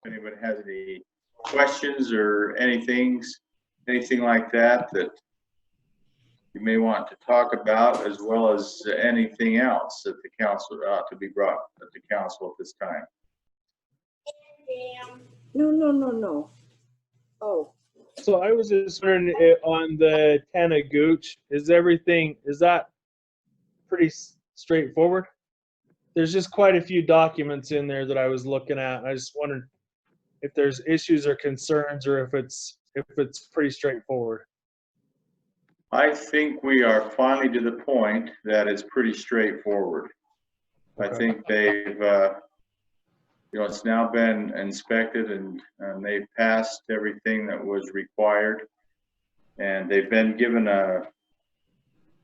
anybody has any questions or anything like that you may want to talk about, as well as anything else that the council ought to be brought to the council at this time. No. Oh. So I was just wondering on the Tanagooch, is that pretty straightforward? There's just quite a few documents in there that I was looking at, and I just wondered if there's issues or concerns, or if it's pretty straightforward. I think we are finally to the point that it's pretty straightforward. Okay. I think they've, it's now been inspected and they've passed everything that was required. And they've been given in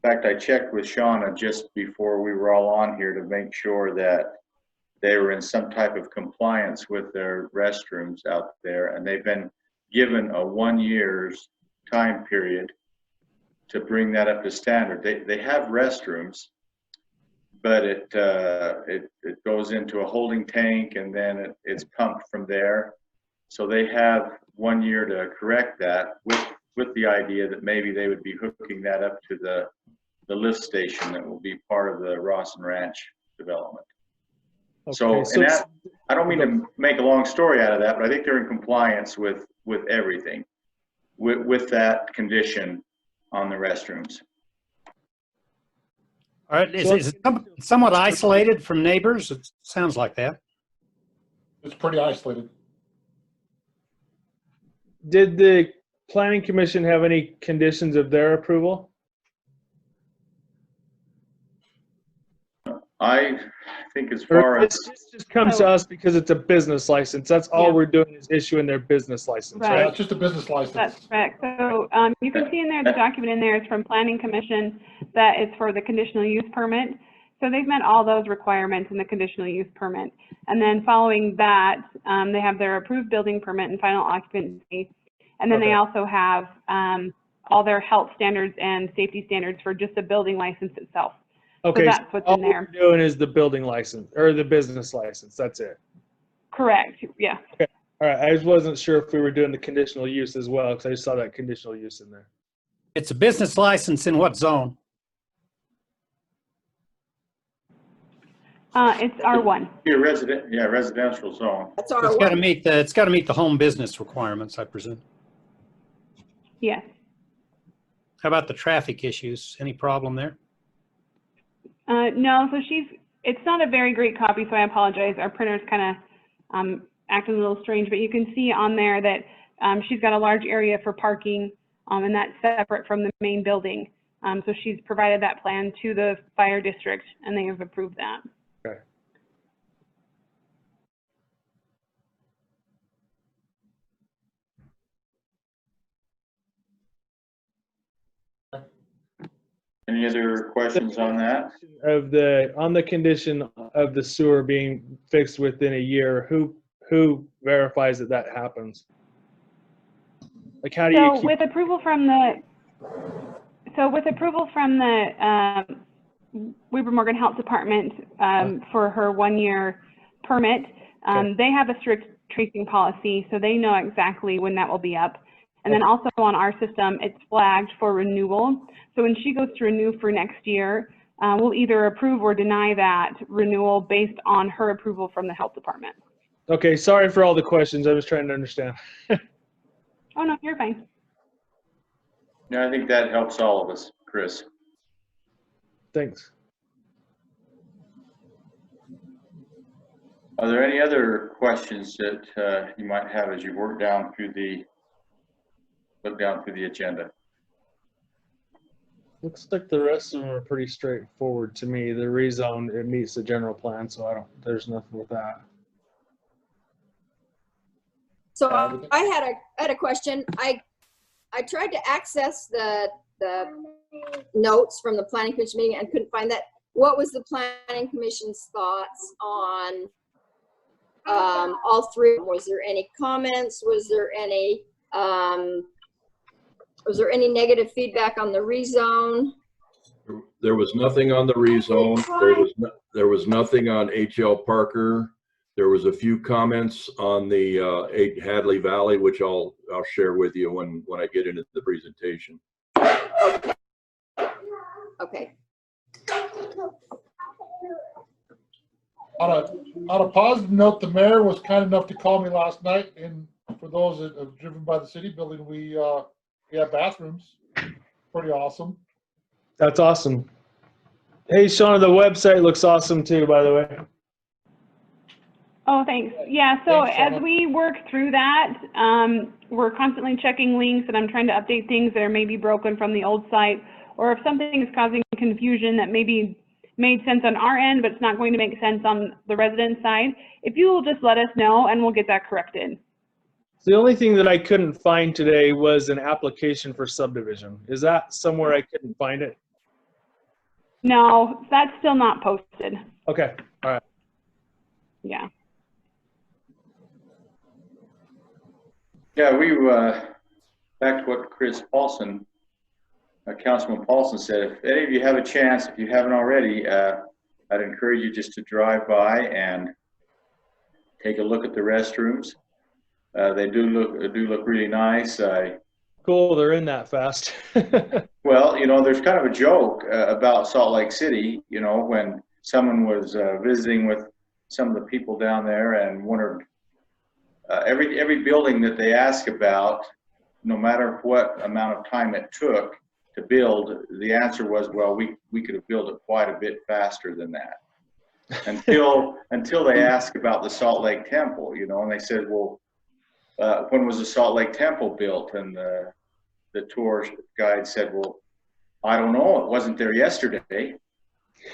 fact, I checked with Shauna just before we were all on here to make sure that they were in some type of compliance with their restrooms out there. And they've been given a 1 year's time period to bring that up to standard. They have restrooms, but it goes into a holding tank and then it's pumped from there. So they have 1 year to correct that with the idea that maybe they would be hooking that up to the lift station that will be part of the Rawson Ranch development. Okay, So I don't mean to make a long story out of that, but I think they're in compliance with everything, with that condition on the restrooms. All right, is it somewhat isolated from neighbors? It sounds like that. It's pretty isolated. Did the Planning Commission have any conditions of their approval? I think as far as This just comes to us because it's a business license. That's all we're doing is issuing their business license, Yeah, right? it's just a business license. That's correct. So you can see in there, the document in there is from Planning Commission that it's for the conditional use permit. So they've met all those requirements in the conditional use permit. And then following that, they have their approved building permit and final occupancy. And then they also have all their health standards and safety standards for just the building license itself. Okay, so that's what's all in there. we're doing is the building license or the business license. That's it. Correct. Yeah. Okay. All right. I just wasn't sure if we were doing the conditional use as well, because I just saw that conditional use in there. It's a business license in what zone? It's R1. your residential zone. That's It's our got to meet the home business requirements, I presume. Yes. How about the traffic issues? Any problem there? No, so it's not a very great copy, so I apologize. Our printer's kind of acting a little strange, but you can see on there that she's got a large area for parking, and that's separate from the main building. So she's provided that plan to the fire district, and they have approved that. Okay. Any other questions on that? On the condition of the sewer being fixed within a year, who verifies that happens? Like, how do you keep? With approval from the Weber Morgan Health Department for her 1 year permit, they have a strict tracing policy, so they know exactly when that will be up. And then also on our system, it's flagged for renewal. So when she goes to renew for next year, we'll either approve or deny that renewal based on her approval from the health department. Okay, sorry for all the questions. I was trying to understand. Oh, no, you're fine. Yeah, I think that helps all of us, Chris. Thanks. Are there any other questions that you might have as you look down through the agenda? Looks like the rest of them are pretty straightforward to me. The rezone, it meets the general plan, so there's nothing with that. So I had a question. I tried to access the notes from the Planning Commission meeting and couldn't find that. What was the Planning Commission's thoughts on all three? Was there any comments? Was there any negative feedback on the rezone? There was nothing on the rezone. There was nothing on H.L. Parker. There was a few comments on the 8 Hadley Valley, which I'll share with you when I get into the presentation. Okay. On a positive note, the mayor was kind enough to call me last night, and for those that have driven by the city building, we have bathrooms. Pretty awesome. That's awesome. Hey, Shauna, the website looks awesome too, by the way. Oh, thanks. Yeah, so Thanks, as Shauna. we work through that, we're constantly checking links, and I'm trying to update things that are maybe broken from the old site, or if something is causing confusion that maybe made sense on our end, but it's not going to make sense on the resident side, if you will just let us know and we'll get that corrected. The only thing that I couldn't find today was an application for subdivision. Is that somewhere I couldn't find it? No, that's still not posted. Okay, all right. Yeah. Yeah, back to what Chris Paulson, Councilman Paulson said, if any of you have a chance, if you haven't already, I'd encourage you just to drive by and take a look at the restrooms. They do look really nice. Cool, they're in that fast. Well, there's kind of a joke about Salt Lake City, when someone was visiting with some of the people down there and wondered, every building that they ask about, no matter what amount of time it took to build, the answer was, well, we could have built it quite a bit faster than that. Until they asked about the Salt Lake Temple, and they said, well, when was the Salt Lake Temple built? And the tour guide said, well, I don't know, it wasn't there yesterday.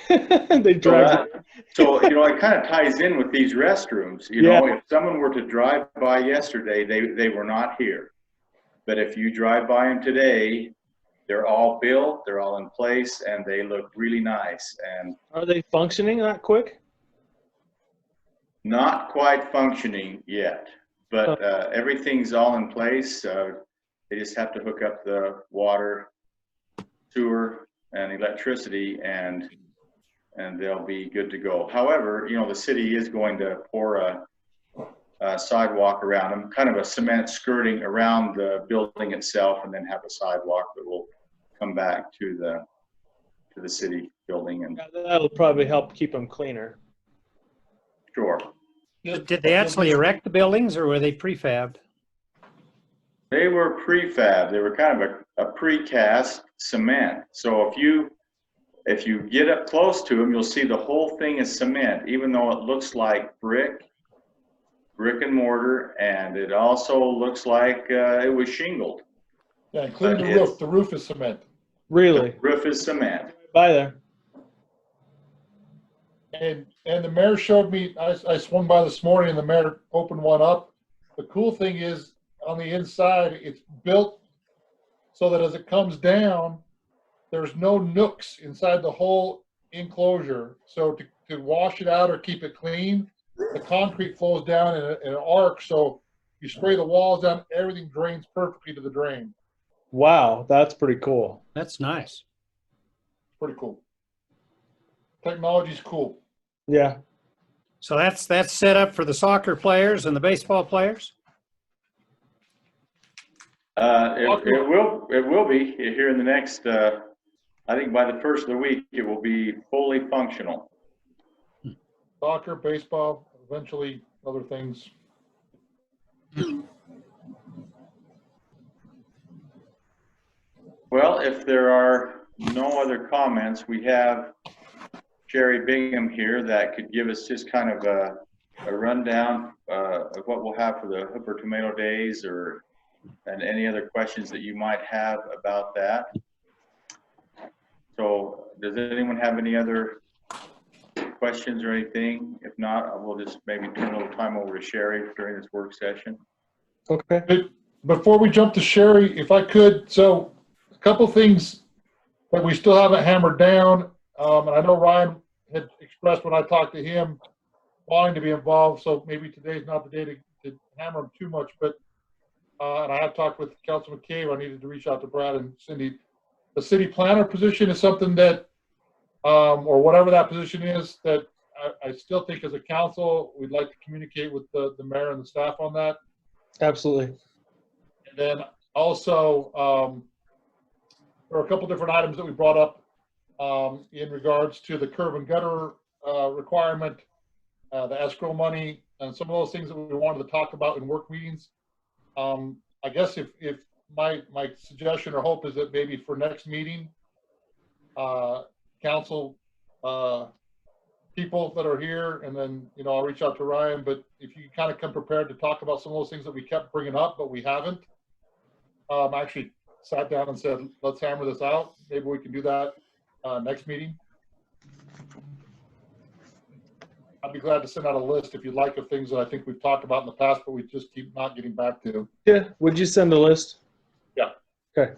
They drive. So it kind of ties in with these restrooms. If someone were to drive by yesterday, they were not here. But if you drive by them today, they're all built, they're all in place, and they look really nice. And Are they functioning that quick? not quite functioning yet, but everything's all in place. They just have to hook up the water, sewer, and electricity, and they'll be good to go. However, the city is going to pour a sidewalk around them, kind of a cement skirting around the building itself, and then have a sidewalk that will come back to the city building. And That'll probably help keep them cleaner. sure, Did they actually erect the buildings or were they prefabbed? they were prefab. They were kind of a precast cement. So if you get up close to them, you'll see the whole thing is cement, even though it looks like brick and mortar, and it also looks like it was shingled. Yeah, including the roof. The roof is cement. Really? The roof is cement. By there. And the mayor showed me, I swung by this morning and the mayor opened one up. The cool thing is on the inside, it's built so that as it comes down, there's no nooks inside the whole enclosure. So to wash it out or keep it clean, the concrete flows down in an arc. So you spray the walls down, everything drains perfectly to the drain. Wow, that's pretty cool. That's nice. Pretty cool. Technology's cool. Yeah. So that's set up for the soccer players and the baseball players? It will be here in the next, I think by the first of the week, it will be fully functional. Soccer, baseball, eventually other things. Well, if there are no other comments, we have Sherry Bingham here that could give us just kind of a rundown of what we'll have for the Hooper Tomato Days, and any other questions that you might have about that. So does anyone have any other questions or anything? If not, we'll just maybe turn a little time over to Sherry during this work session. Okay. Before we jump to Sherry, if I could, so a couple things that we still haven't hammered down. And I know Ryan had expressed when I talked to him wanting to be involved, so maybe today's not the day to hammer him too much, but and I have talked with Councilman McCabe. I needed to reach out to Brad and Cindy. The city planner position is something that, or whatever that position is, that I still think as a council, we'd like to communicate with the mayor and the staff on that. Absolutely. And then also, there are a couple different items that we brought up in regards to the curb and gutter requirement, the escrow money, and some of those things that we wanted to talk about in work meetings. I guess if my suggestion or hope is that maybe for next meeting, council people that are here, and then, you know, I'll reach out to Ryan, but if you kind of come prepared to talk about some of those things that we kept bringing up, but we haven't. I actually sat down and said, let's hammer this out. Maybe we can do that next meeting. I'd be glad to send out a list if you'd like of things that I think we've talked about in the past, but we just keep not getting back to. Yeah, would you send a list? Yeah. Okay.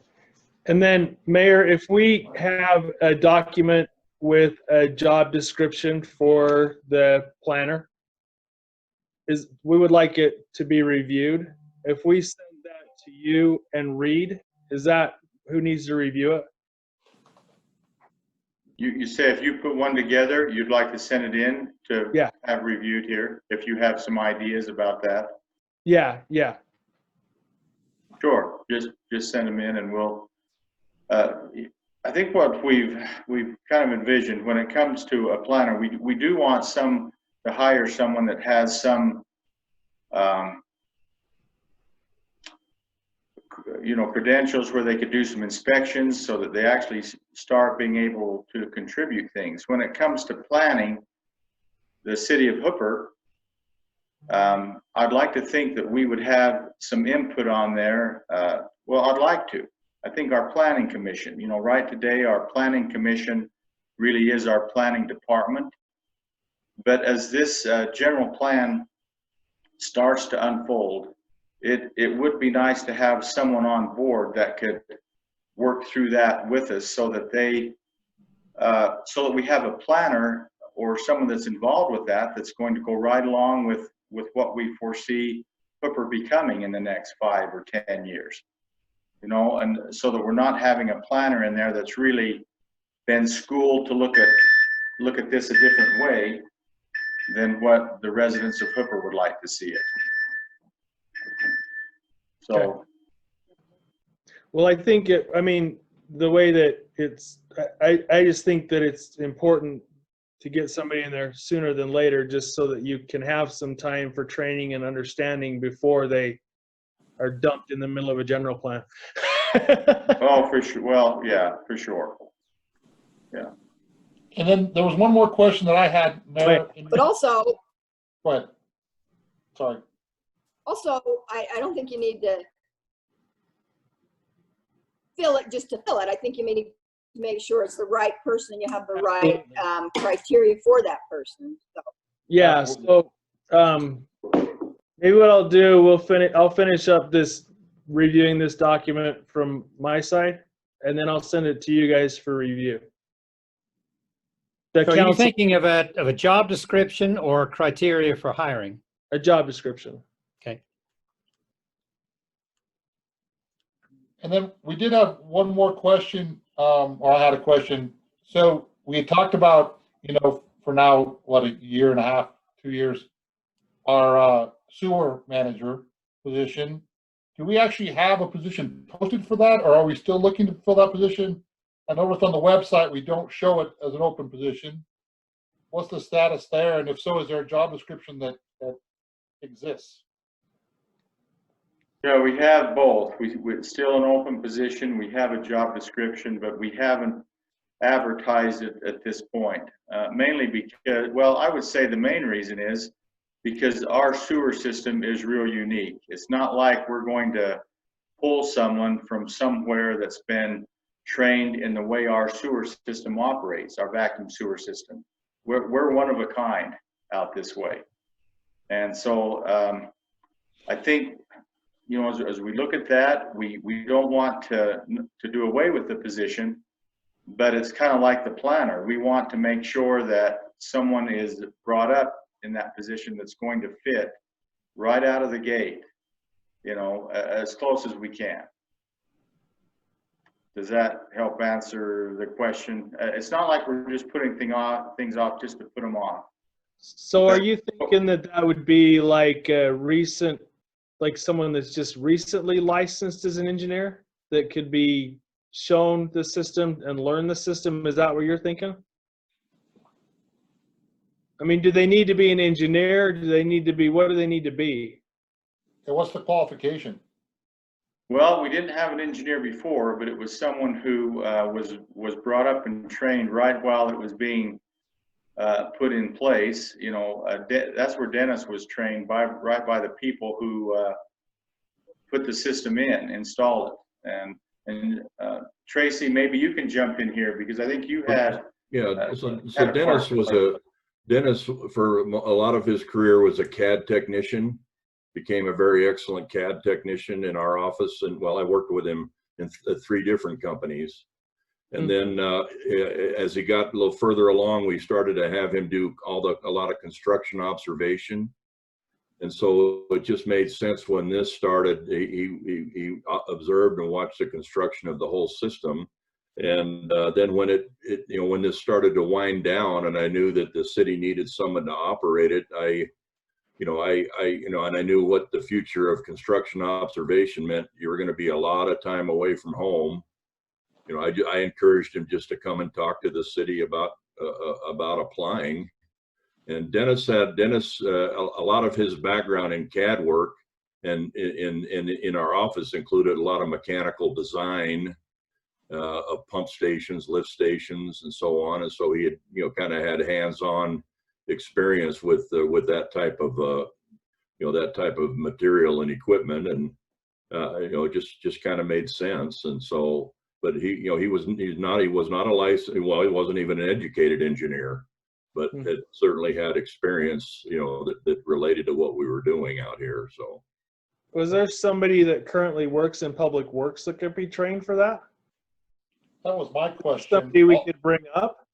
And then, Mayor, if we have a document with a job description for the planner, we would like it to be reviewed. If we send that to you and Reed, who needs to review it? You say if you put one together, you'd like to send it in to Yeah. have reviewed here, if you have some ideas about that. Yeah. Sure, just send them in and we'll, I think what we've kind of envisioned when it comes to a planner, we do want to hire someone that has some, credentials where they could do some inspections so that they actually start being able to contribute things. When it comes to planning the city of Hooper, I'd like to think that we would have some input on there. Well, I'd like to. I think our planning commission, right today, our planning commission really is our planning department. But as this general plan starts to unfold, it would be nice to have someone on board that could work through that with us so that we have a planner or someone that's involved with that's going to go right along with what we foresee Hooper becoming in the next 5 or 10 years. And so that we're not having a planner in there that's really been schooled to look at this a different way than what the residents of Hooper would like to see it. So. Okay. Well, I think the way that I just think that it's important to get somebody in there sooner than later, just so that you can have some time for training and understanding before they are dumped in the middle of a general plan. Oh, for sure. Well, yeah, for sure. Yeah. And then there was one more question that I had, Mayor. But also, Go ahead. Sorry. also, I don't think you need to fill it just to fill it. I think you need to make sure it's the right person and you have the right criteria for that person. So. Yeah. So maybe what I'll do, I'll finish up reviewing this document from my side, and then I'll send it to you guys for review. So are you thinking of a job description or criteria for hiring? A job description. Okay. And then we did have one more question, or I had a question. So we had talked about, for now, a year and a half, 2 years, our sewer manager position. Do we actually have a position posted for that, or are we still looking to fill that position? I noticed on the website we don't show it as an open position. What's the status there? And if so, is there a job description that exists? Yeah, we have both. We're still an open position. We have a job description, but we haven't advertised it at this point. Mainly because, well, I would say the main reason is because our sewer system is real unique. It's not like we're going to pull someone from somewhere that's been trained in the way our sewer system operates, our vacuum sewer system. We're one of a kind out this way. And so I think, as we look at that, we don't want to do away with the position, but it's kind of like the planner. We want to make sure that someone is brought up in that position that's going to fit right out of the gate, as close as we can. Does that help answer the question? It's not like we're just putting things off just to put them off. So are you thinking that that would be like a recent, like someone that's just recently licensed as an engineer that could be shown the system and learn the system? Is that what you're thinking? I mean, do they need to be an engineer? Do they need to be, what do they need to be? And what's the qualification? Well, we didn't have an engineer before, but it was someone who was brought up and trained right while it was being put in place. You know, that's where Dennis was trained right by the people who put the system in, installed it. And Tracy, maybe you can jump in here because I think you had. Yeah, so had a Dennis part. Dennis for a lot of his career was a CAD technician, became a very excellent CAD technician in our office. And well, I worked with him in 3 different companies. And then as he got a little further along, we started to have him do a lot of construction observation. And so it just made sense when this started. He observed and watched the construction of the whole system. And then when when this started to wind down, and I knew that the city needed someone to operate it, and I knew what the future of construction observation meant. You were going to be a lot of time away from home. You know, I encouraged him just to come and talk to the city about applying. And Dennis a lot of his background in CAD work and in our office included a lot of mechanical design of pump stations, lift stations, and so on. And so he had, kind of had hands-on experience with that type of, that type of material and equipment, and just kind of made sense. And so, but he was not a licensed, well, he wasn't even an educated engineer, but it certainly had experience, that related to what we were doing out here. So, was there somebody that currently works in public works that could be trained for that? That was my question. Somebody we could bring up?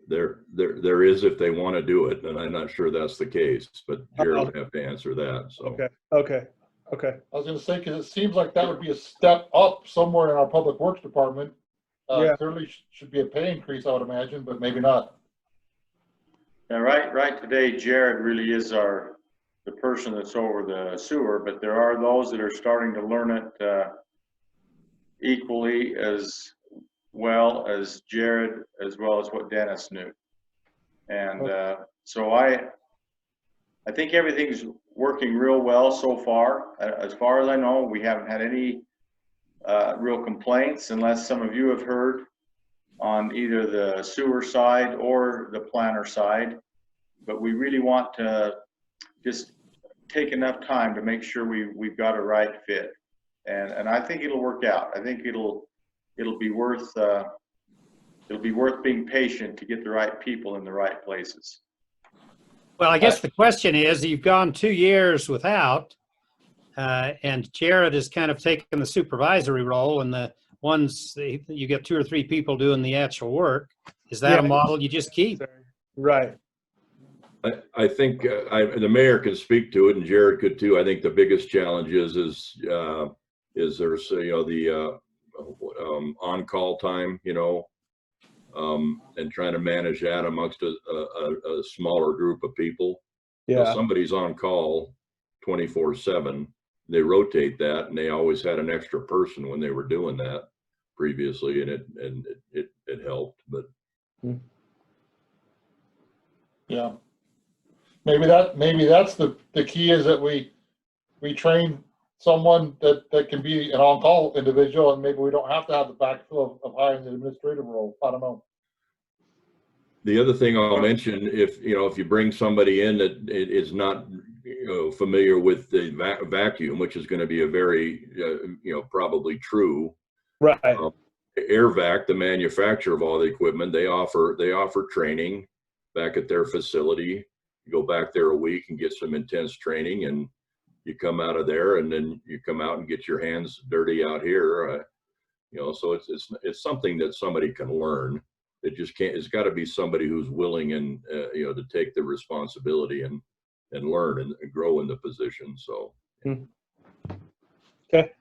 There is, if they want to do it, and I'm not sure that's the case, but Jared would have to answer that. So Okay. I was going to say, because it seems like that would be a step up somewhere in our public works department. Yeah. Clearly should be a pay increase, I would imagine, but maybe not. Yeah, right today, Jared really is the person that's over the sewer, but there are those that are starting to learn it equally as well as Jared, as well as what Dennis knew. And so I think everything's working real well so far. As far as I know, we haven't had any real complaints, unless some of you have heard on either the sewer side or the planner side. But we really want to just take enough time to make sure we've got a right fit. And I think it'll work out. I think it'll be worth being patient to get the right people in the right places. Well, I guess the question is, you've gone 2 years without, and Jared has kind of taken the supervisory role, and the ones you get 2 or 3 people doing the actual work. Is that a model you just keep? Right. I think the mayor can speak to it, and Jared could too. I think the biggest challenge is there's the on-call time, and trying to manage that amongst a smaller group of people. Yeah. So somebody's on call 24/7. They rotate that, and they always had an extra person when they were doing that previously, and it helped. But yeah, maybe that's the key, is that we train someone that can be an on-call individual, and maybe we don't have to have the backfill of hiring the administrative role. I don't know. The other thing I'll mention, if you bring somebody in that is not familiar with the vacuum, which is going to be a very probably true. Right. Airvac, the manufacturer of all the equipment, they offer training back at their facility. You go back there a week and get some intense training, and you come out of there, and then you come out and get your hands dirty out here. So it's something that somebody can learn. It just can't. It's got to be somebody who's willing and to take the responsibility and learn and grow in the position. So. Okay.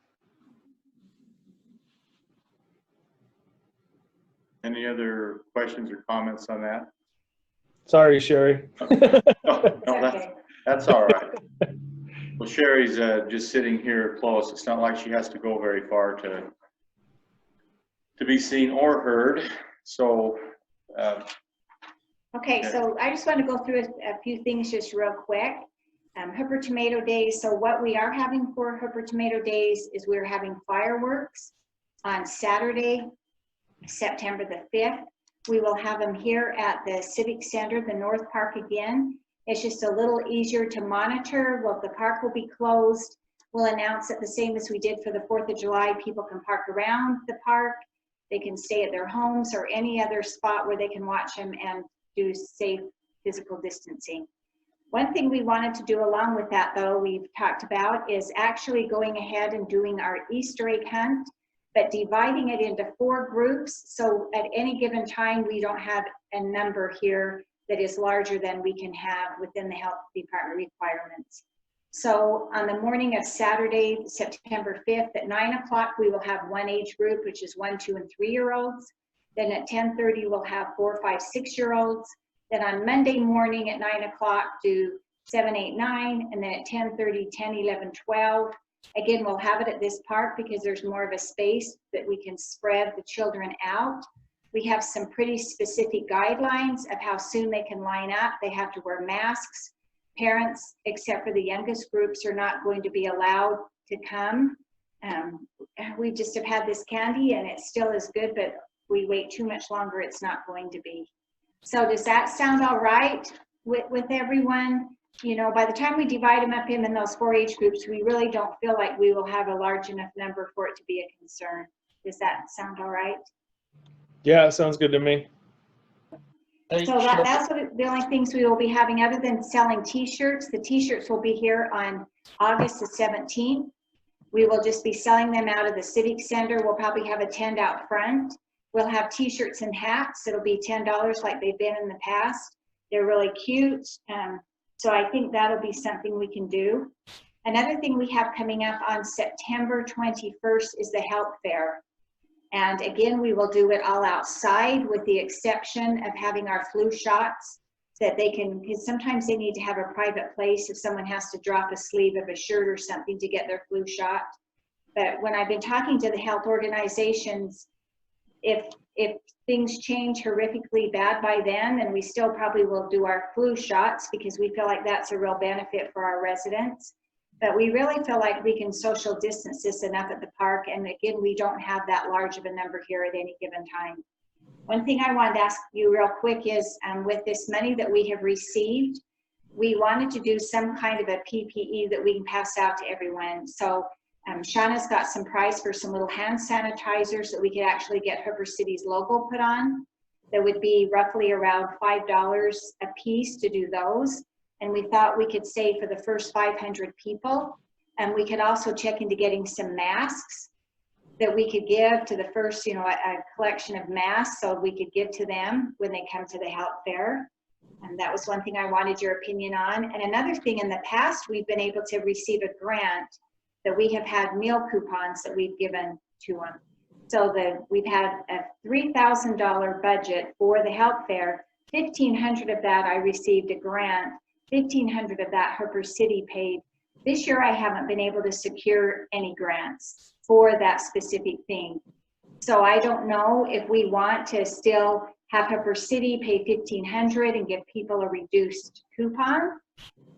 Any other questions or comments on that? Sorry, Sherry. No, that's all right. Well, Sherry's just sitting here close. It's not like she has to go very far to be seen or heard. So, Okay, so I just want to go through a few things just real quick. Hooper Tomato Days. So what we are having for Hooper Tomato Days is we're having fireworks on Saturday, September the 5th. We will have them here at the Civic Center, the North Park again. It's just a little easier to monitor. Well, the park will be closed. We'll announce it the same as we did for the 4th of July. People can park around the park. They can stay at their homes or any other spot where they can watch them and do safe physical distancing. One thing we wanted to do along with that, though, we've talked about, is actually going ahead and doing our Easter egg hunt, but dividing it into 4 groups. So at any given time, we don't have a number here that is larger than we can have within the health department requirements. So on the morning of Saturday, September 5th at 9 o'clock, we will have one age group, which is 1, 2, and 3-year-olds. Then at 10:30, we'll have 4, 5, 6-year-olds. Then on Monday morning at 9 o'clock, do 7, 8, 9. And then at 10:30, 10, 11, 12. Again, we'll have it at this park because there's more of a space that we can spread the children out. We have some pretty specific guidelines of how soon they can line up. They have to wear masks. Parents, except for the youngest groups, are not going to be allowed to come. We just have had this candy and it still is good, but we wait too much longer, it's not going to be. So does that sound all right with everyone? You know, by the time we divide them up in those 4 age groups, we really don't feel like we will have a large enough number for it to be a concern. Does that sound all right? Yeah, it sounds good to me. Hey, So Sherry, that's the only things we will be having other than selling t-shirts. The t-shirts will be here on August the 17th. We will just be selling them out of the Civic Center. We'll probably have a tent out front. We'll have t-shirts and hats. It'll be $10 like they've been in the past. They're really cute. So I think that'll be something we can do. Another thing we have coming up on September 21st is the health fair. And again, we will do it all outside with the exception of having our flu shots that they can, because sometimes they need to have a private place if someone has to drop a sleeve of a shirt or something to get their flu shot. But when I've been talking to the health organizations, if things change horrifically bad by then we still probably will do our flu shots because we feel like that's a real benefit for our residents. But we really feel like we can social distance this enough at the park. And again, we don't have that large of a number here at any given time. One thing I wanted to ask you real quick is with this money that we have received, we wanted to do some kind of a PPE that we can pass out to everyone. So Shauna's got some price for some little hand sanitizers that we could actually get Hooper City's logo put on. That would be roughly around $5 a piece to do those. And we thought we could save for the first 500 people. And we could also check into getting some masks that we could give to the first, you know, a collection of masks so we could give to them when they come to the health fair. And that was one thing I wanted your opinion on. And another thing, in the past, we've been able to receive a grant that we have had meal coupons that we've given to them. So we've had a $3,000 budget for the health fair. 1,500 of that I received a grant. 1,500 of that Hooper City paid. This year I haven't been able to secure any grants for that specific thing. So I don't know if we want to still have Hooper City pay 1,500 and give people a reduced coupon.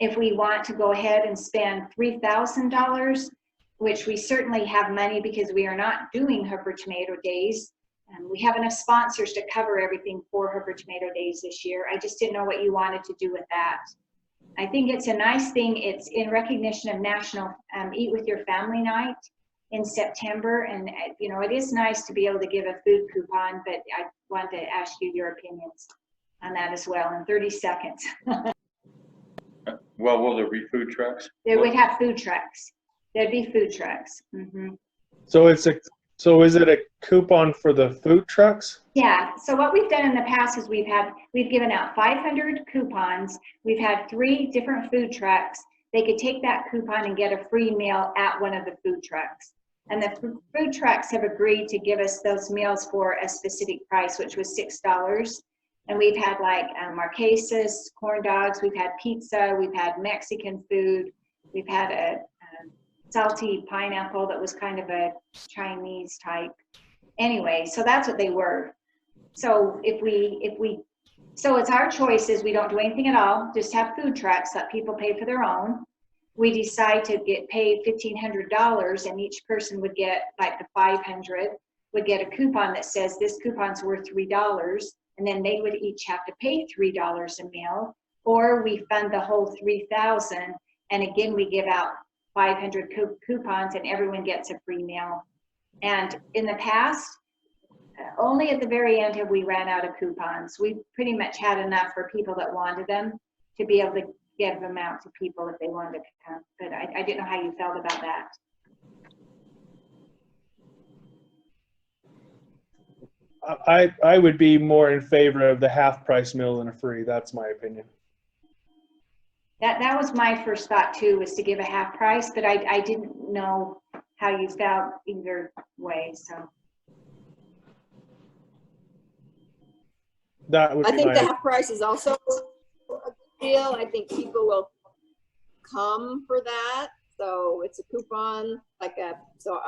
If we want to go ahead and spend $3,000, which we certainly have money because we are not doing Hooper Tomato Days. We have enough sponsors to cover everything for Hooper Tomato Days this year. I just didn't know what you wanted to do with that. I think it's a nice thing. It's in recognition of National Eat With Your Family Night in September. And, you know, it is nice to be able to give a food coupon, but I wanted to ask you your opinions on that as well in 30 seconds. Well, will there be food trucks? They would have food trucks. There'd be food trucks. Mm-hmm. So is it a coupon for the food trucks? Yeah, so what we've done in the past is we've given out 500 coupons. We've had 3 different food trucks. They could take that coupon and get a free meal at one of the food trucks. And the food trucks have agreed to give us those meals for a specific price, which was $6. And we've had like Marquesas, corn dogs, we've had pizza, we've had Mexican food, we've had a salty pineapple that was kind of a Chinese type. Anyway, so that's what they were. So so it's our choices. We don't do anything at all, just have food trucks, let people pay for their own. We decide to get paid $1,500 and each person would get, like the 500, would get a coupon that says this coupon's worth $3. And then they would each have to pay $3 a meal, or we fund the whole 3,000. And again, we give out 500 coupons and everyone gets a free meal. And in the past, only at the very end have we ran out of coupons. We pretty much had enough for people that wanted them to be able to give them out to people if they wanted to come. But I didn't know how you felt about that. I would be more in favor of the half price meal than a free. That's my opinion. That was my first thought too, was to give a half price, but I didn't know how you felt either way, so. That would I be think my, the half price is also a good deal. I think people will come for that. So it's a coupon, so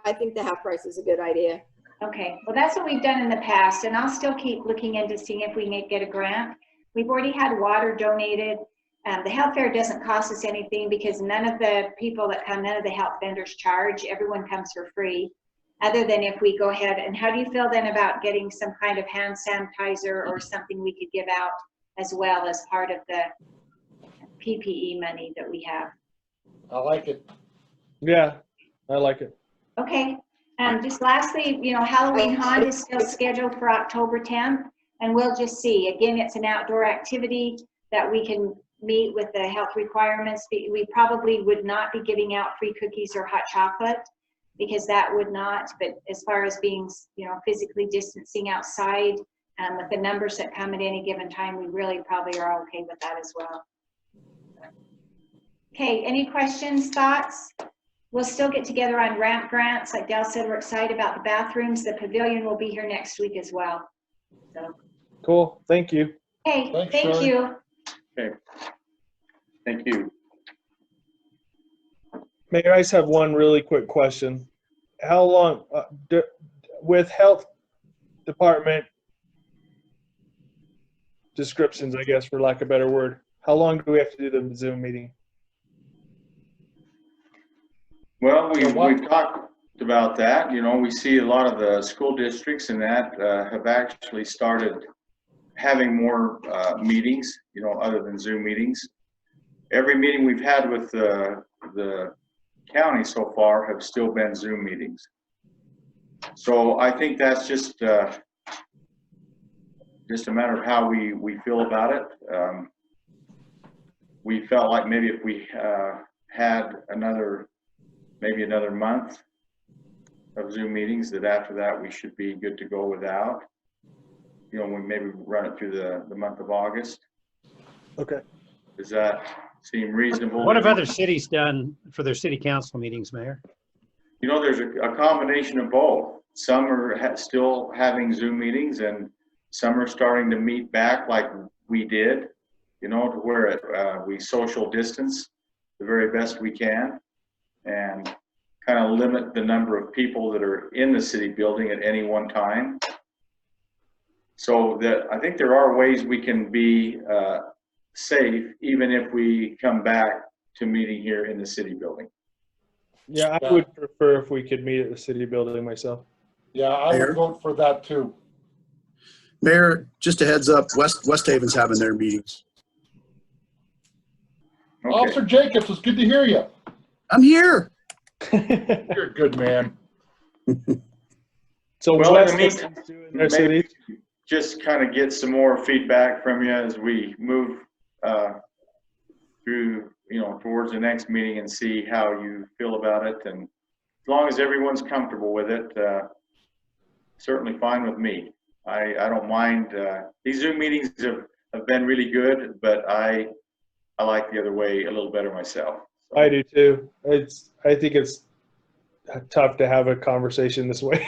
I think the half price is a good idea. Okay, well, that's what we've done in the past, and I'll still keep looking into seeing if we may get a grant. We've already had water donated. The health fair doesn't cost us anything because none of the people that come, none of the health vendors charge. Everyone comes for free, other than if we go ahead. And how do you feel then about getting some kind of hand sanitizer or something we could give out as well as part of the PPE money that we have? I like it. yeah, I like it. Okay. Just lastly, Halloween Haunt is still scheduled for October 10th, and we'll just see. Again, it's an outdoor activity that we can meet with the health requirements. We probably would not be giving out free cookies or hot chocolate because that would not, but as far as being, physically distancing outside with the numbers that come at any given time, we really probably are okay with that as well. Okay, any questions, thoughts? We'll still get together on ramp grants. Like Dale said, we're excited about the bathrooms. The pavilion will be here next week as well. So, Cool. Thank you. okay, Thanks, thank Shirley. you. Okay. Thank you. Mayor, I just have one really quick question. How long, with health department descriptions, I guess, for lack of a better word, how long do we have to do the Zoom meeting? Well, we've talked about that. We see a lot of the school districts and that have actually started having more meetings, other than Zoom meetings. Every meeting we've had with the county so far have still been Zoom meetings. So I think that's just a matter of how we feel about it. We felt like maybe if we had maybe another month of Zoom meetings, that after that we should be good to go without. We maybe run it through the month of August. Okay. Does that seem reasonable? What have other cities done for their city council meetings, Mayor? There's a combination of both. Some are still having Zoom meetings, and some are starting to meet back like we did, to where we social distance the very best we can and kind of limit the number of people that are in the city building at any one time. So I think there are ways we can be safe even if we come back to meeting here in the city building. Yeah, I would prefer if we could meet at the city building myself. Yeah, I Mayor? would vote for that too. Mayor, just a heads up, West Haven's having their meetings. Okay. Officer Jacobs, it's good to hear you. I'm here. You're a good man. So Well, West in the meantime, Haven's doing their city. just kind of get some more feedback from you as we move through, towards the next meeting and see how you feel about it. And as long as everyone's comfortable with it, certainly fine with me. I don't mind. These Zoom meetings have been really good, but I like the other way a little better myself. So. I do too. I think it's tough to have a conversation this way.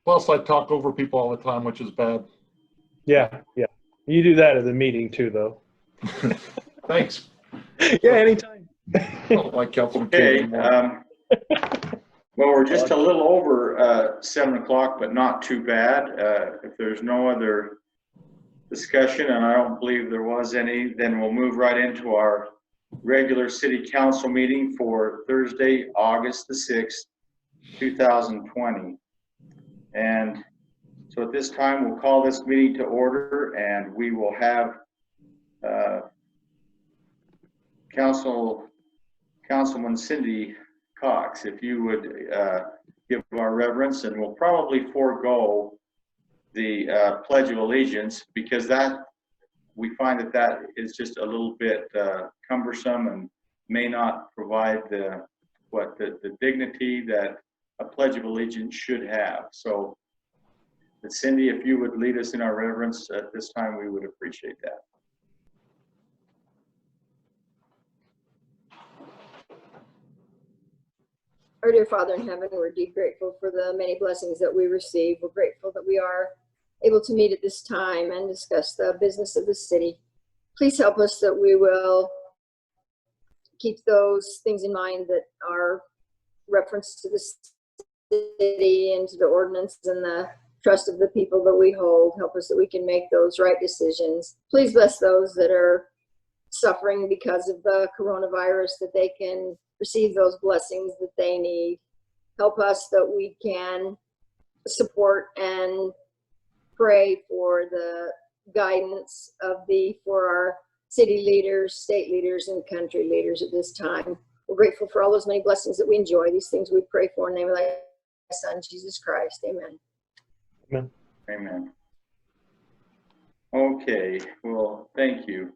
Plus, I talk over people all the time, which is bad. Yeah, yeah. You do that at the meeting too, though. Thanks. Yeah, anytime. Like Councilman Okay, Kane anymore. well, we're just a little over 7 o'clock, but not too bad. If there's no other discussion, and I don't believe there was any, then we'll move right into our regular city council meeting for Thursday, August the 6th, 2020. And so at this time, we'll call this meeting to order, and we will have Councilman Cindy Cox, if you would give our reverence, and we'll probably forego the Pledge of Allegiance, because that we find that is just a little bit cumbersome and may not provide the dignity that a Pledge of Allegiance should have. So, Cindy, if you would lead us in our reverence at this time, we would appreciate that. Our dear Father in heaven, we're deep grateful for the many blessings that we receive. We're grateful that we are able to meet at this time and discuss the business of the city. Please help us that we will keep those things in mind that are reference to the city and to the ordinance and the trust of the people that we hold. Help us that we can make those right decisions. Please bless those that are suffering because of the coronavirus, that they can receive those blessings that they need. Help us that we can support and pray for the guidance for our city leaders, state leaders, and country leaders at this time. We're grateful for all those many blessings that we enjoy. These things we pray for in the name of thy Son, Jesus Christ. Amen. Amen. Amen. Okay, well, thank you.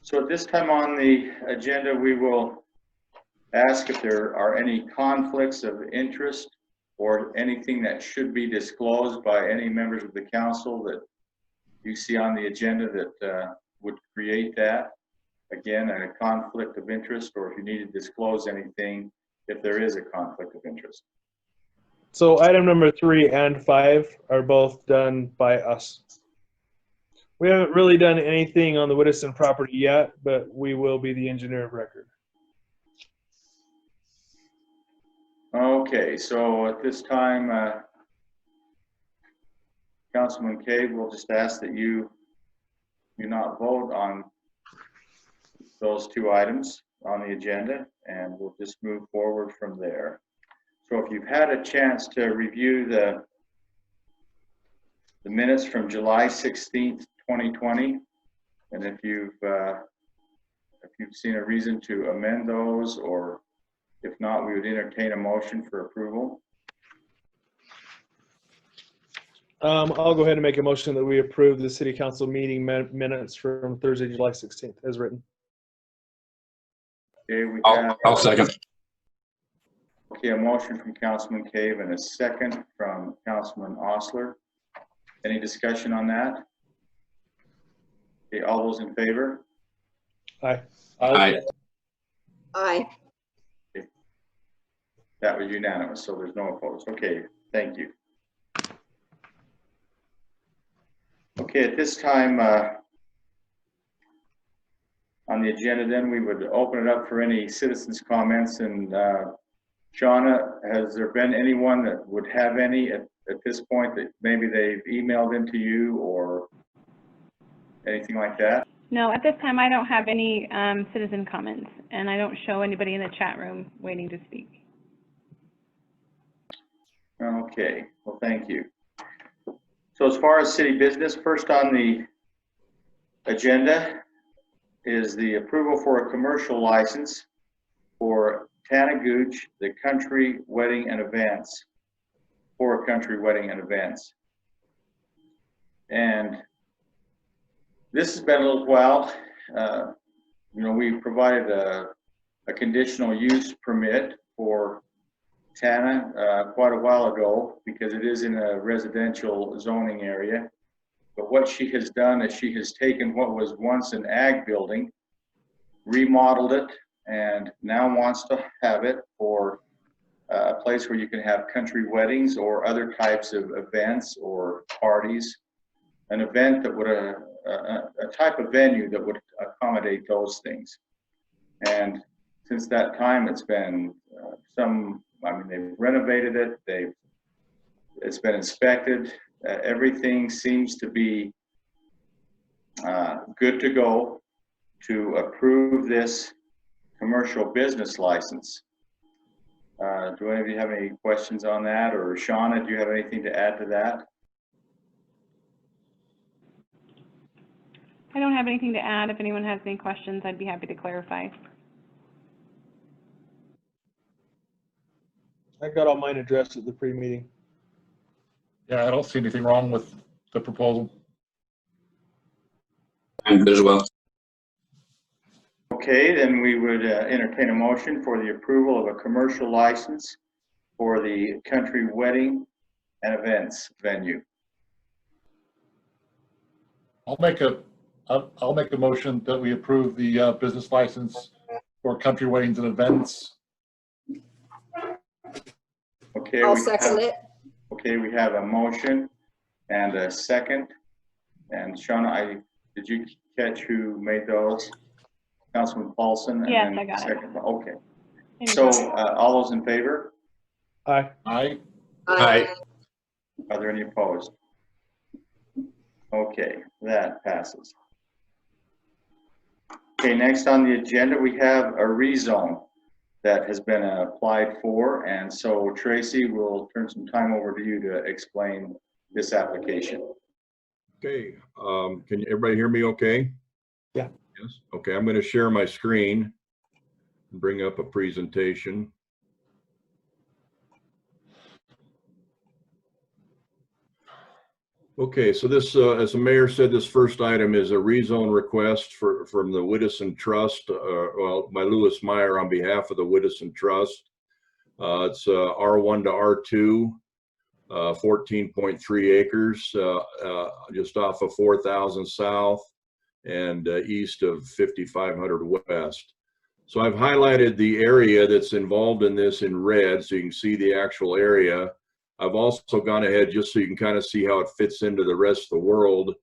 So at this time on the agenda, we will ask if there are any conflicts of interest or anything that should be disclosed by any members of the council that you see on the agenda that would create that. Again, a conflict of interest, or if you need to disclose anything, if there is a conflict of interest. So item number 3 and 5 are both done by us. We haven't really done anything on the Whittison property yet, but we will be the engineer of record. Okay, so at this time, Councilman Cave, we'll just ask that you not vote on those 2 items on the agenda, and we'll just move forward from there. So if you've had a chance to review the minutes from July 16th, 2020, and if you've seen a reason to amend those, or if not, we would entertain a motion for approval. I'll go ahead and make a motion that we approve the city council meeting minutes from Thursday, July 16th as written. Okay, I'll second. Okay, a motion from Councilman Cave and a second from Councilman Osler. Any discussion on that? Okay, all those in favor? Aye. Aye. Aye. That was unanimous, so there's no opposed. Okay, thank you. Okay, at this time on the agenda, then we would open it up for any citizens' comments. And Shauna, has there been anyone that would have any at this point that maybe they've emailed into you or anything like that? No, at this time, I don't have any citizen comments, and I don't show anybody in the chat room waiting to speak. Okay, well, thank you. So as far as city business, first on the agenda is the approval for a commercial license for Tana Gooch, the Country Wedding and Events, for Country Wedding and Events. And this has been a little while. You know, we provided a conditional use permit for Tana quite a while ago, because it is in a residential zoning area. But what she has done is she has taken what was once an ag building, remodeled it, and now wants to have it for a place where you can have country weddings or other types of events or parties. An event that would, a type of venue that would accommodate those things. And since that time, it's been they've renovated it, it's been inspected, everything seems to be good to go to approve this commercial business license. Do any of you have any questions on that? Or Shauna, do you have anything to add to that? I don't have anything to add. If anyone has any questions, I'd be happy to clarify. I got all mine addressed at the pre-meeting. Yeah, I don't see anything wrong with the proposal. I'm good as well. Okay, then we would entertain a motion for the approval of a commercial license for the country wedding and events venue. I'll make a motion that we approve the business license for country weddings and events. Okay. I'll second it. Okay, we have a motion and a second. And Shauna, did you catch who made those? Councilman Paulson? Yes, and I got it. Okay. So all those in favor? Aye. Aye. Aye. Are there any opposed? Okay, that passes. Okay, next on the agenda, we have a rezone that has been applied for. And so Tracy, will turn some time over to you to explain this application. Okay, can everybody hear me okay? Yeah. Yes, okay, I'm gonna share my screen and bring up a presentation. Okay, so this, as the mayor said, this first item is a rezone request from the Whittison Trust, by Lewis Meyer on behalf of the Whittison Trust. It's R1 to R2, 14.3 acres, just off of 4,000 South and east of 5,500 West. So I've highlighted the area that's involved in this in red, so you can see the actual area. I've also gone ahead just so you can kind of see how it fits into the rest of the world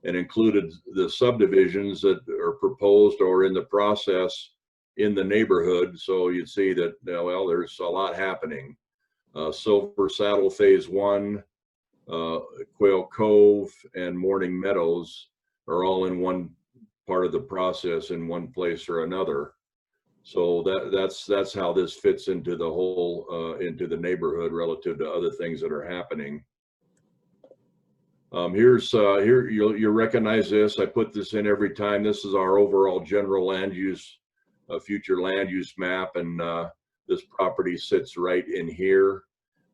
and included the subdivisions that are proposed or in the process in the neighborhood. So you'd see that, well, there's a lot happening. Silver Saddle Phase 1, Quail Cove, and Morning Meadows are all in one part of the process in one place or another. So that's how this fits into the whole, into the neighborhood relative to other things that are happening. Here you'll recognize this. I put this in every time. This is our overall general land use, future land use map, and this property sits right in here.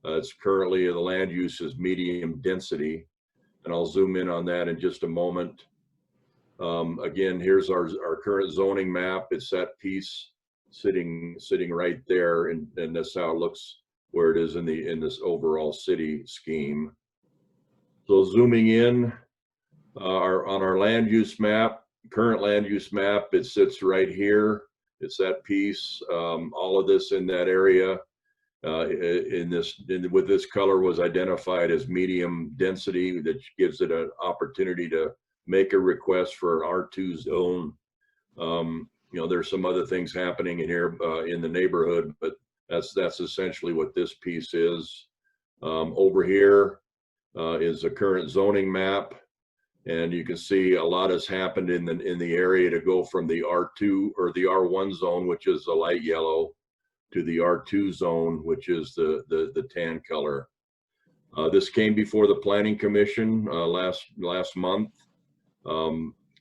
It's currently, the land use is medium density, and I'll zoom in on that in just a moment. Again, here's our current zoning map. It's that piece sitting right there, and that's how it looks where it is in this overall city scheme. So zooming in, on our land use map, current land use map, it sits right here. It's that piece. All of this in that area, with this color was identified as medium density, that gives it an opportunity to make a request for an R2 zone. You know, there's some other things happening in here in the neighborhood, but that's essentially what this piece is. Over here is a current zoning map, and you can see a lot has happened in the area to go from the R2 or the R1 zone, which is the light yellow, to the R2 zone, which is the tan color. This came before the Planning Commission last month.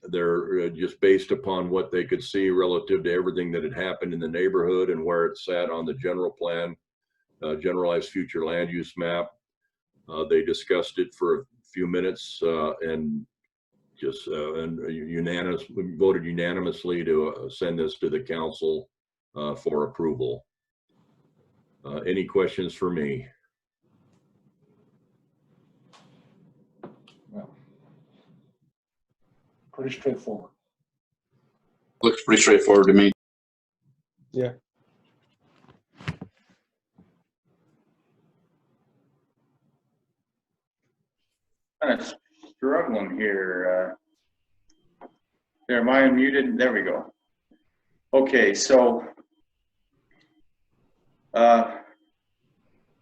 They're just based upon what they could see relative to everything that had happened in the neighborhood and where it sat on the general plan, generalized future land use map. They discussed it for a few minutes and just voted unanimously to send this to the council for approval. Any questions for me? Pretty straightforward. Looks pretty straightforward to me. Yeah. kind of struggling here. There, am I unmuted? There we go. Okay, so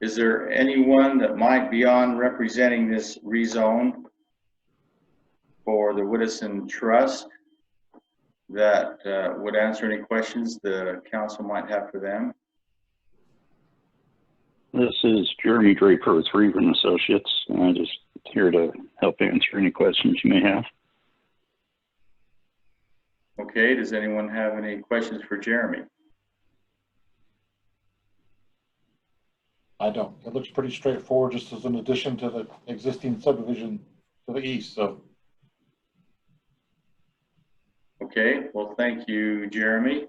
is there anyone that might be on representing this rezone for the Whittison Trust that would answer any questions the council might have for them? This is Jeremy Draper with Reeve & Associates, and I'm just here to help answer any questions you may have. Okay, does anyone have any questions for Jeremy? I don't. It looks pretty straightforward, just as an addition to the existing subdivision to the east, so. Okay, well, thank you, Jeremy.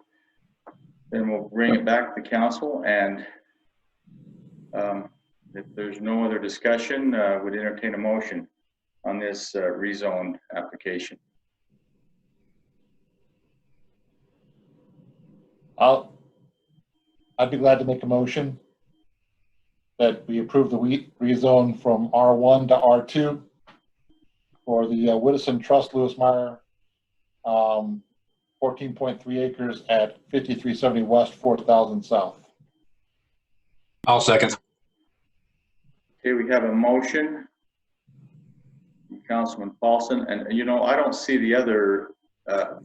Then we'll bring it back to the council, and if there's no other discussion, would entertain a motion on this rezone application. I'd be glad to make a motion that we approve the rezone from R1 to R2 for the Whittison Trust Lewis Meyer, 14.3 acres at 5370 West, 4000 South. I'll second. Okay, we have a motion, Councilman Paulson, and you know, I don't see the other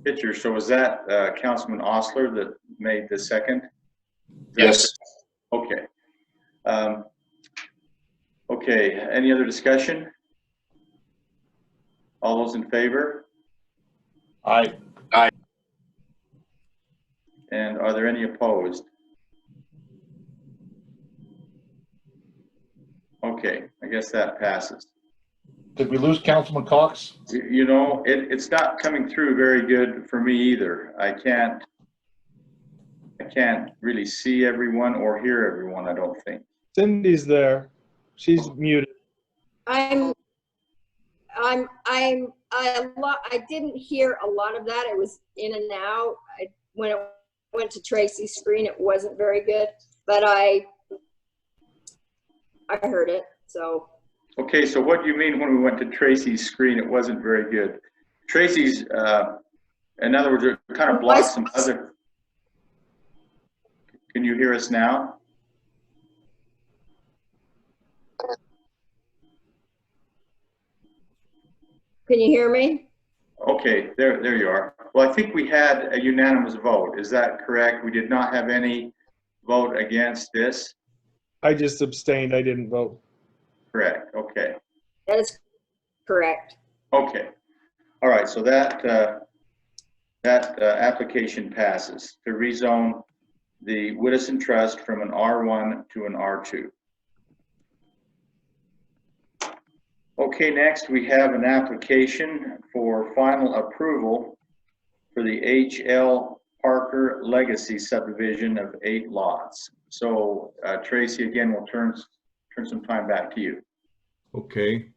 picture, so was that Councilman Osler that made the second? Yes. Okay. Okay, any other discussion? All those in favor? Aye. Aye. And are there any opposed? Okay, I guess that passes. Did we lose Councilman Cox? You know, it's not coming through very good for me either. I can't really see everyone or hear everyone, I don't think. Cindy's there. She's muted. I didn't hear a lot of that. It was in and out. When it went to Tracy's screen, it wasn't very good, but I heard it, so. Okay, so what do you mean when we went to Tracy's screen, it wasn't very good? Tracy's, in other words, it kind of blocked some other. Can you hear us now? Can you hear me? Okay, there you are. Well, I think we had a unanimous vote. Is that correct? We did not have any vote against this? I just abstained. I didn't vote. Correct, okay. That is correct. Okay. All right, so that application passes to rezone the Whittison Trust from an R1 to an R2. Okay, next we have an application for final approval for the H.L. Parker Legacy subdivision of 8 lots. So Tracy, again, we'll turn some time back to you. Okay.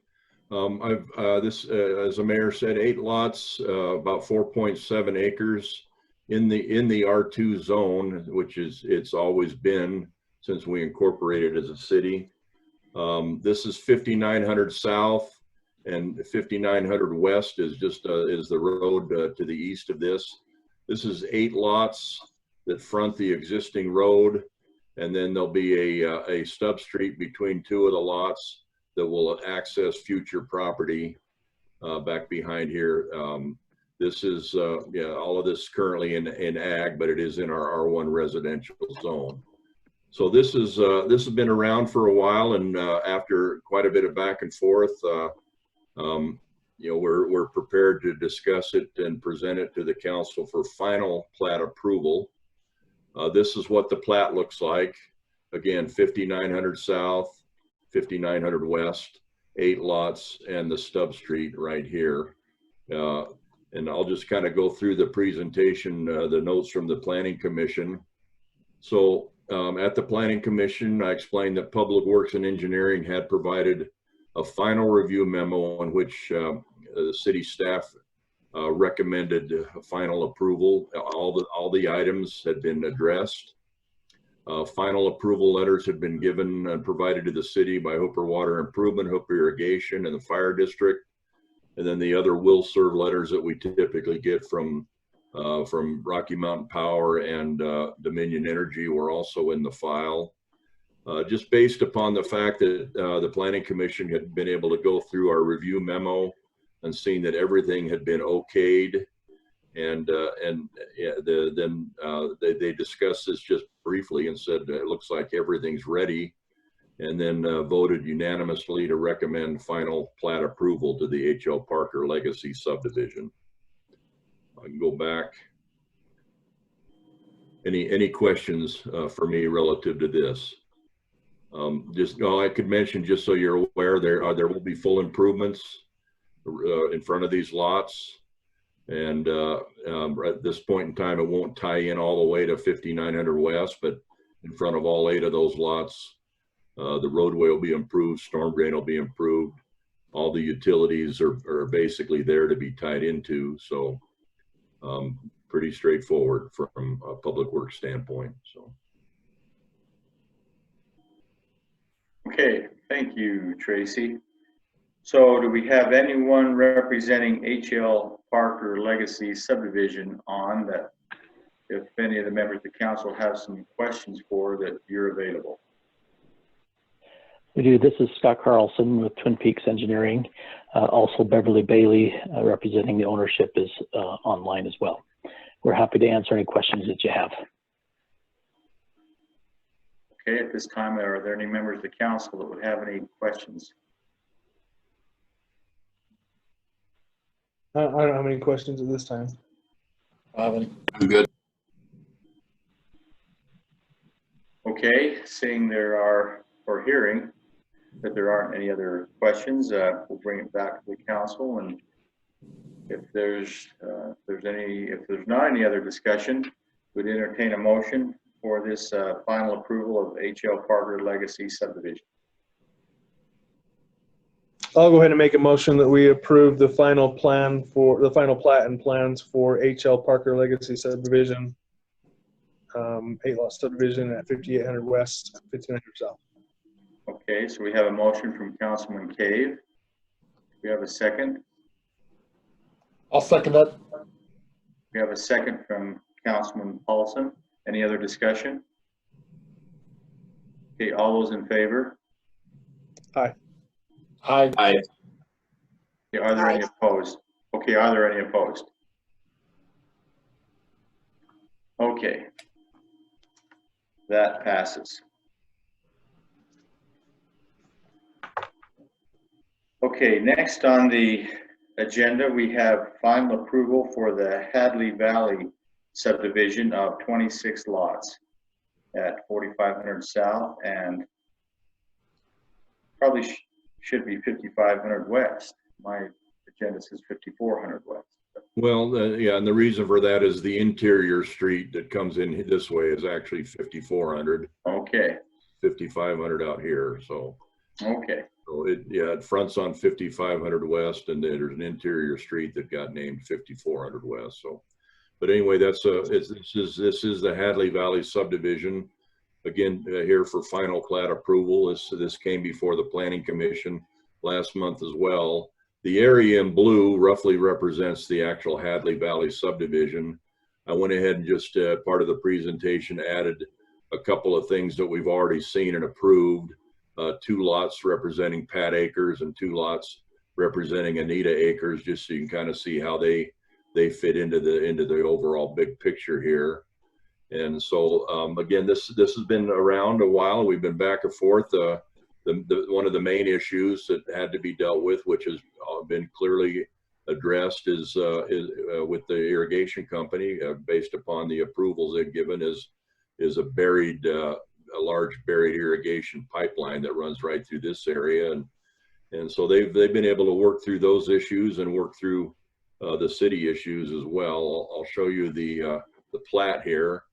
This, as the mayor said, 8 lots, about 4.7 acres in the R2 zone, which is, it's always been since we incorporated as a city. This is 5900 south and 5900 west is just is the road to the east of this. This is 8 lots that front the existing road, and then there'll be a stub street between 2 of the lots that will access future property back behind here. This is yeah, all of this currently in ag, but it is in our R1 residential zone. So this has been around for a while, and after quite a bit of back and forth, you know, we're prepared to discuss it and present it to the council for final plat approval. This is what the plat looks like. Again, 5900 south, 5900 west, 8 lots, and the stub street right here. And I'll just kind of go through the presentation, the notes from the Planning Commission. So at the Planning Commission, I explained that Public Works and Engineering had provided a final review memo in which the city staff recommended final approval. All the items had been addressed. Final approval letters had been given and provided to the city by Hooper Water Improvement, Hooper Irrigation, and the Fire District. And then the other will serve letters that we typically get from Rocky Mountain Power and Dominion Energy were also in the file. Just based upon the fact that the Planning Commission had been able to go through our review memo and seen that everything had been okayed, and then they discussed this just briefly and said it looks like everything's ready, and then voted unanimously to recommend final plat approval to the H.L. Parker Legacy subdivision. I can go back. Any questions for me relative to this? I could mention, just so you're aware, there will be full improvements in front of these lots. And at this point in time, it won't tie in all the way to 5900 West, but in front of all 8 of those lots, the roadway will be improved, storm drain will be improved. All the utilities are basically there to be tied into. So pretty straightforward from a public works standpoint. So. Okay, thank you, Tracy. So do we have anyone representing H.L. Parker Legacy subdivision on that? If any of the members of the council have some questions for, that you're available. We do. This is Scott Carlson with Twin Peaks Engineering. Also Beverly Bailey representing the ownership is online as well. We're happy to answer any questions that you have. Okay, at this time, are there any members of the council that would have any questions? I don't have any questions at this time. I'm good. Okay, seeing there are, or hearing that there aren't any other questions, we'll bring it back to the council, and if there's not any other discussion, we'd entertain a motion for this final approval of H.L. Parker Legacy subdivision. I'll go ahead and make a motion that we approve the final plan for the final plat and plans for H.L. Parker Legacy subdivision, 8-lot subdivision at 5800 West, 1500 South. Okay, so we have a motion from Councilman Cave. We have a second. I'll second that. We have a second from Councilman Paulson. Any other discussion? Okay, all those in favor? Aye. Aye. Aye. Okay, are there any opposed? Okay, are there any opposed? Okay. That passes. Okay, next on the agenda, we have final approval for the Hadley Valley subdivision of 26 lots at 4500 South, and probably should be 5500 West. My agenda says 5400 West. Well, yeah, and the reason for that is the interior street that comes in this way is actually 5400. Okay. 5500 out here, so. Okay. So it fronts on 5500 West, and then there's an interior street that got named 5400 West. So, but anyway, this is the Hadley Valley subdivision. Again, here for final plat approval. This came before the Planning Commission last month as well. The area in blue roughly represents the actual Hadley Valley subdivision. I went ahead and just part of the presentation added a couple of things that we've already seen and approved. 2 lots representing Pat Acres and 2 lots representing Anita Acres, just so you can kind of see how they fit into the overall big picture here. And so again, this has been around a while. We've been back and forth. One of the main issues that had to be dealt with, which has been clearly addressed, is with the irrigation company, based upon the approvals they've given, is a large buried irrigation pipeline that runs right through this area, and so they've been able to work through those issues and work through the city issues as well. I'll show you the plat here.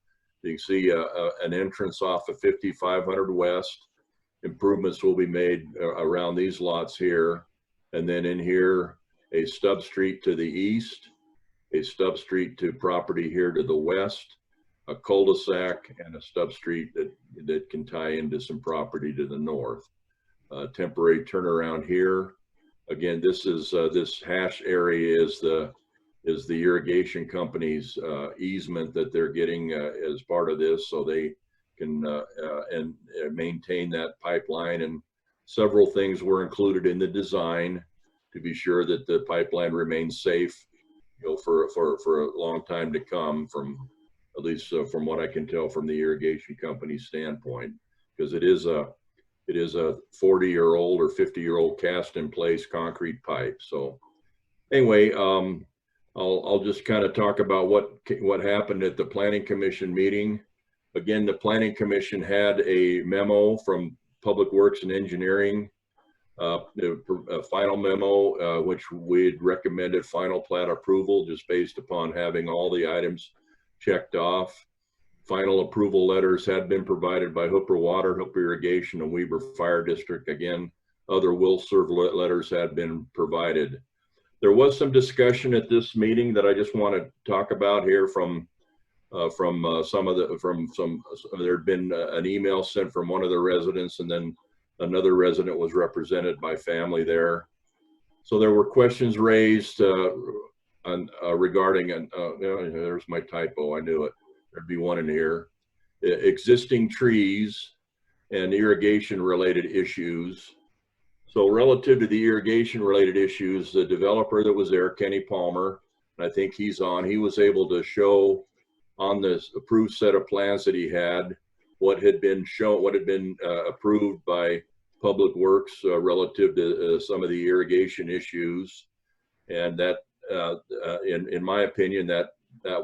You can see an entrance off of 5500 West. Improvements will be made around these lots here, and then in here a stub street to the east, a stub street to property here to the west, a cul-de-sac and a stub street that can tie into some property to the north. Temporary turnaround here. Again, this is this hash area is the irrigation company's easement that they're getting as part of this, so they can and maintain that pipeline. And several things were included in the design to be sure that the pipeline remains safe, you know, for a long time to come, from at least from what I can tell from the irrigation company's standpoint, because it is a 40-year-old or 50-year-old cast in place concrete pipe. So anyway, I'll just kind of talk about what happened at the Planning Commission meeting. Again, the Planning Commission had a memo from Public Works and Engineering, a final memo, which we'd recommended final plat approval just based upon having all the items checked off. Final approval letters had been provided by Hooper Water, Hooper Irrigation, and Weber Fire District. Again, other will serve letters had been provided. There was some discussion at this meeting that I just want to talk about here from there had been an email sent from one of the residents, and then another resident was represented by family there. So there were questions raised regarding, there's my typo, I knew it. There'd be one in here. Existing trees and irrigation related issues. So relative to the irrigation related issues, the developer that was there, Kenny Palmer, and I think he's on, he was able to show on this approved set of plans that he had what had been shown, what had been approved by Public Works relative to some of the irrigation issues. And that, in my opinion, that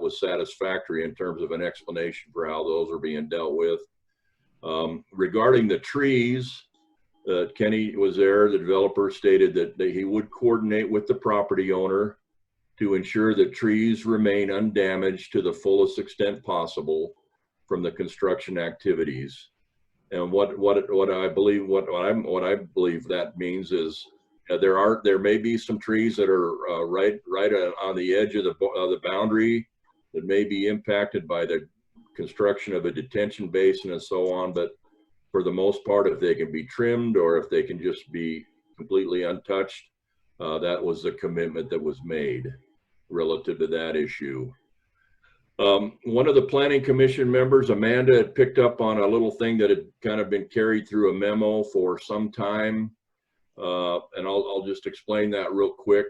was satisfactory in terms of an explanation for how those are being dealt with. Regarding the trees, Kenny was there. The developer stated that he would coordinate with the property owner to ensure that trees remain undamaged to the fullest extent possible from the construction activities. And what I believe that means is there may be some trees that are right on the edge of the boundary that may be impacted by the construction of a detention basin and so on, but for the most part, if they can be trimmed or if they can just be completely untouched, that was the commitment that was made relative to that issue. One of the Planning Commission members, Amanda, had picked up on a little thing that had kind of been carried through a memo for some time. And I'll just explain that real quick.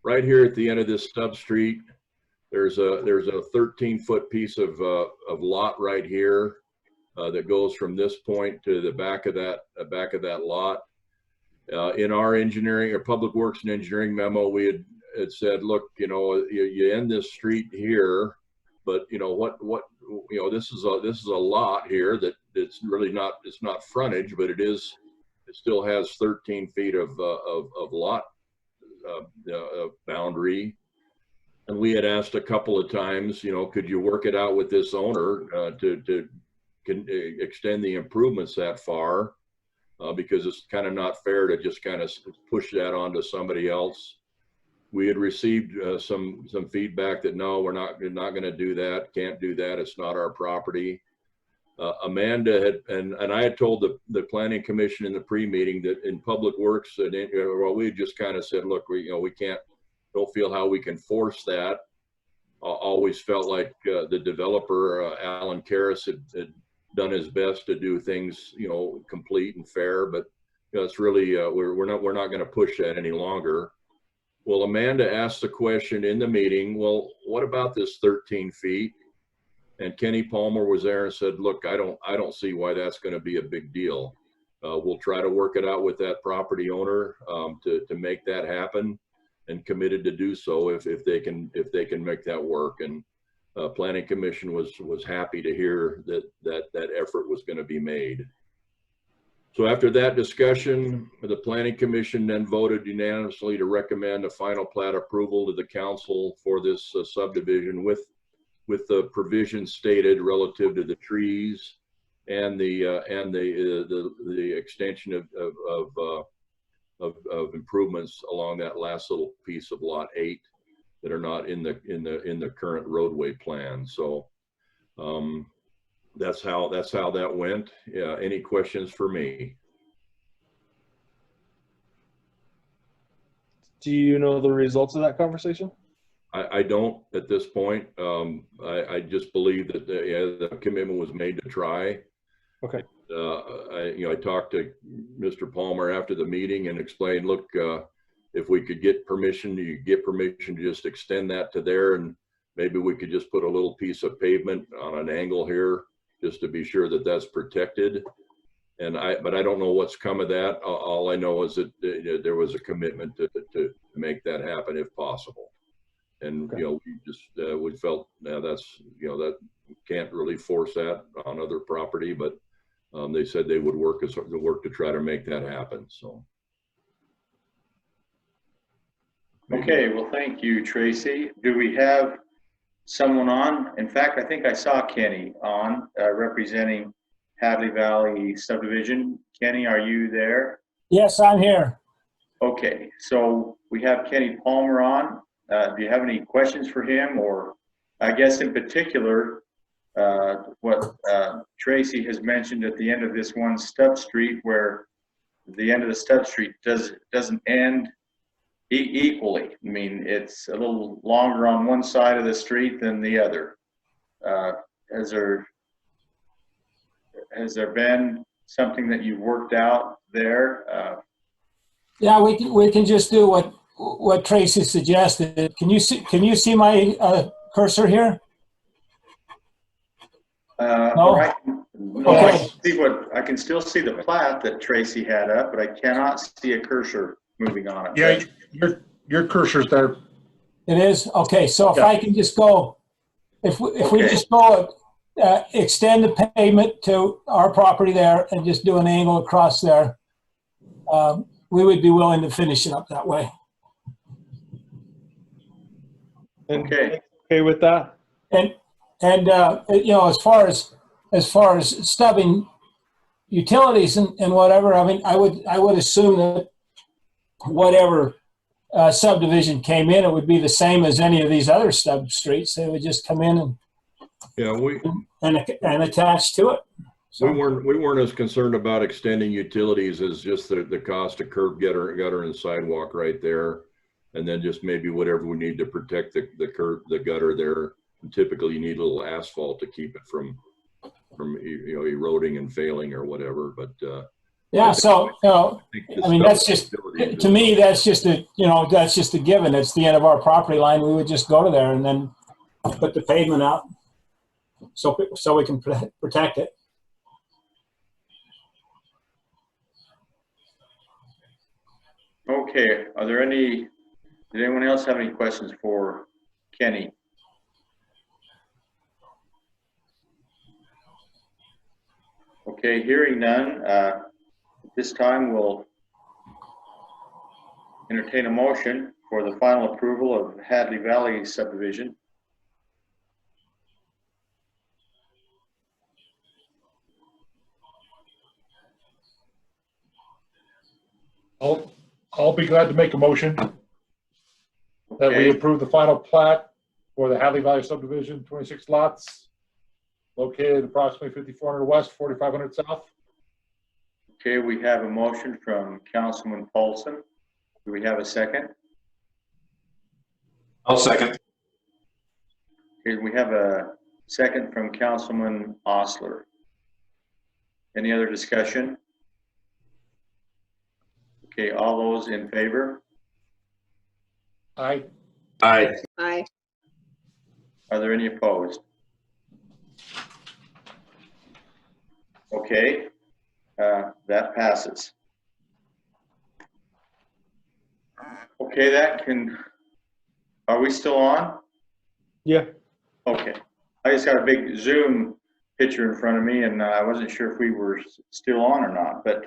Right here at the end of this stub street, there's a 13-foot piece of lot right here that goes from this point to the back of that lot. In our engineering or Public Works and Engineering memo, we had said, look, you know, you end this street here, but you know this is a lot here that it's really not, it's not frontage, but it still has 13 feet of lot boundary. And we had asked a couple of times, you know, could you work it out with this owner to extend the improvements that far? Because it's kind of not fair to just kind of push that onto somebody else. We had received some feedback that no, we're not going to do that, can't do that, it's not our property. Amanda had, and I had told the Planning Commission in the pre-meeting that in Public Works, well, we just kind of said, look, we don't feel how we can force that. Always felt like the developer, Alan Karras, had done his best to do things, you know, complete and fair, but you know, it's really, we're not going to push that any longer. Well, Amanda asked the question in the meeting, well, what about this 13 feet? And Kenny Palmer was there and said, look, I don't see why that's going to be a big deal. We'll try to work it out with that property owner to make that happen, and committed to do so if they can make that work. And Planning Commission was happy to hear that effort was going to be made. So after that discussion, the Planning Commission then voted unanimously to recommend a final plat approval to the council for this subdivision with the provisions stated relative to the trees and the extension of improvements along that last little piece of lot 8 that are not in the current roadway plan. So That's how that went. Yeah. Any questions for me? Do you know the results of that conversation? I don't at this point. I just believe that the commitment was made to try. Okay. I talked to Mr. Palmer after the meeting and explained, look, if we could get permission, you get permission to just extend that to there, and maybe we could just put a little piece of pavement on an angle here just to be sure that that's protected. But I don't know what's come of that. All I know is that there was a commitment to make that happen if possible. And, okay. We just, we felt that's, that can't really force that on other property, but they said they would work to try to make that happen. So. Okay, well, thank you, Tracy. Do we have someone on? In fact, I think I saw Kenny on representing Hadley Valley Subdivision. Kenny, are you there? Yes, I'm here. Okay, so we have Kenny Palmer on. Do you have any questions for him, or I guess in particular, what Tracy has mentioned at the end of this one stub street, where the end of the stub street doesn't end equally. I mean, it's a little longer on one side of the street than the other. Has there been something that you've worked out there? Yeah, we can just do what Tracy suggested. Can you see my cursor here? No? Right. No, Okay. I can still see the plat that Tracy had up, but I cannot see a cursor moving on it. Yeah, your cursor's there. It is? Okay, so if Yeah. I can just go, if we Okay. just go extend the pavement to our property there and just do an angle across there, we would be willing to finish it up that way. And Okay. okay with that? And as far as stubbing utilities and whatever, I mean, I would assume that whatever subdivision came in, it would be the same as any of these other stub streets. They would just come in and attach to it. So, we weren't as concerned about extending utilities as just the cost of curb gutter and sidewalk right there, and then just maybe whatever we need to protect the gutter there. And typically, you need a little asphalt to keep it from eroding and failing or whatever. But yeah, so I mean, that's just, to me, that's just a given. It's the end of our property line. We would just go to there and then put the pavement out so we can protect it. Okay, did anyone else have any questions for Kenny? Okay, hearing none, at this time we'll entertain a motion for the final approval of Hadley Valley subdivision. I'll be glad to make a motion that we approve the final plat for the Hadley Valley subdivision, 26 lots, located approximately 5400 west, 4500 south. Okay, we have a motion from Councilman Paulson. Do we have a second? I'll second. Okay, we have a second from Councilman Osler. Any other discussion? Okay, all those in favor? Aye. Aye. Aye. Are there any opposed? Okay, that passes. Okay, are we still on? Yeah. Okay, I just got a big Zoom picture in front of me and I wasn't sure if we were still on or not, but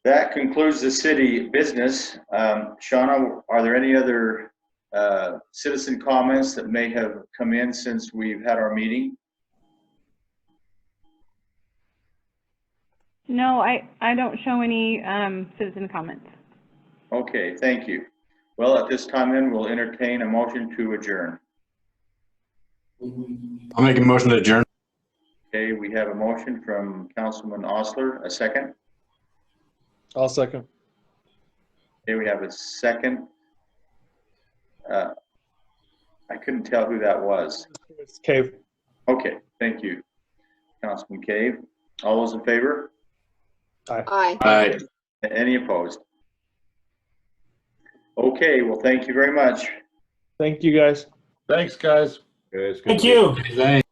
that concludes the city business. Shauna, are there any other citizen comments that may have come in since we've had our meeting? No, I don't show any citizen comments. Okay, thank you. Well, at this time then, we'll entertain a motion to adjourn. I'll make a motion to adjourn. Okay, we have a motion from Councilman Osler, a second. I'll second. Okay, we have a second. I couldn't tell who that was. It's Cave. Okay, thank you, Councilman Cave. All those in favor? Aye. Aye. Any opposed? Okay, well, thank you very much. Thank you, guys. Thanks, guys. Guys, Thank you. Thanks.